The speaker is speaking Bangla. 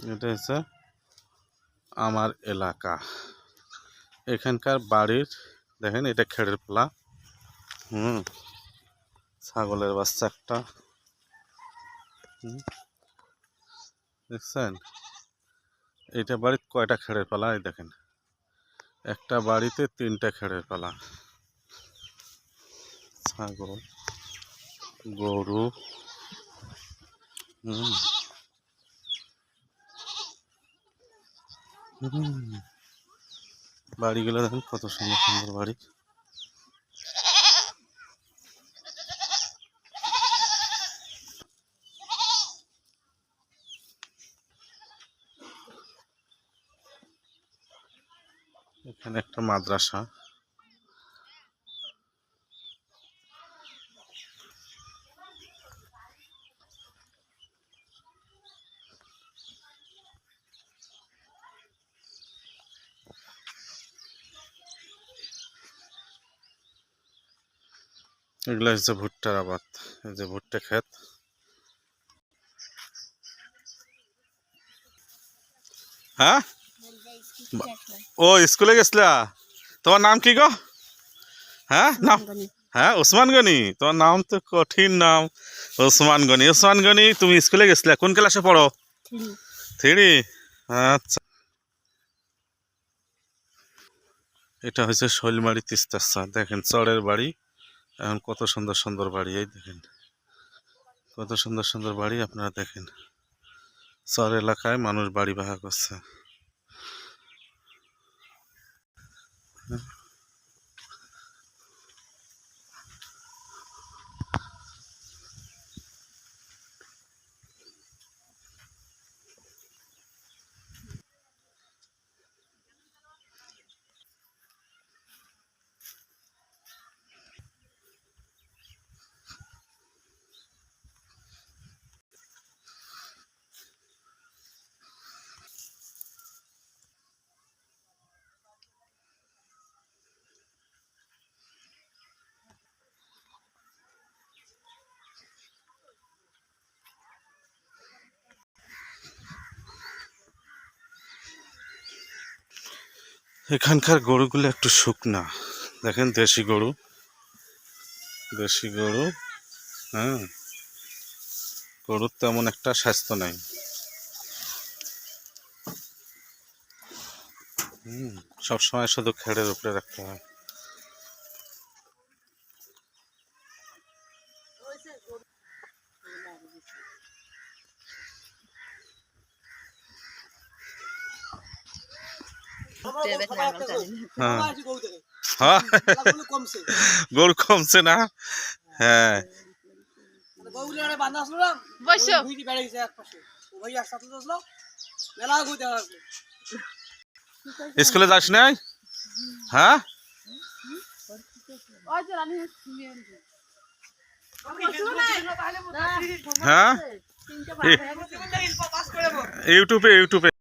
এটা হচ্ছে আমার এলাকা। এখানকার বাড়ির দেখেন এটা খেড়ের পালা। ছাগলের বাচ্চা একটা দেখছেন। এইটা বাড়িতে কয়টা খেড়ের পালা, এই দেখেন একটা বাড়িতে 3টা খেড়ের পালা। ছাগল, গরু। বাড়িগুলো দেখেন কত সুন্দর সুন্দর বাড়ি। এখানে একটা মাদ্রাসা। এগুলো হচ্ছে ভুট্টার আবাদ। এই যে ভুট্টা ক্ষেত। হ্যাঁ, ও স্কুলে গেছিলা? তোমার নাম কি গো? হ্যাঁ নাম, হ্যাঁ ওসমান গনি। তোমার নাম তো কঠিন নাম, ওসমান গনি। ওসমান গনি, তুমি স্কুলে গেছিলা? কোন ক্লাসে পড়ো? 3। আচ্ছা, এটা হচ্ছে শৈলমারি তিস্তার। দেখেন চরের বাড়ি, এখন কত সুন্দর সুন্দর বাড়ি। এই দেখেন কত সুন্দর সুন্দর বাড়ি। আপনারা দেখেন চর এলাকায় মানুষ বাড়ি বাহা করছে। এখানকার গরুগুলো একটু শুকনা। দেখেন দেশি গরু, দেশি গরু। হ্যাঁ, গরুর তেমন একটা স্বাস্থ্য নাই। সবসময় শুধু খেড়ের উপরে রাখতে হয়। হ্যাঁ, গরু কমছে না? হ্যাঁ, স্কুলে যাস নাই? হ্যাঁ, হ্যাঁ, ইউটিউবে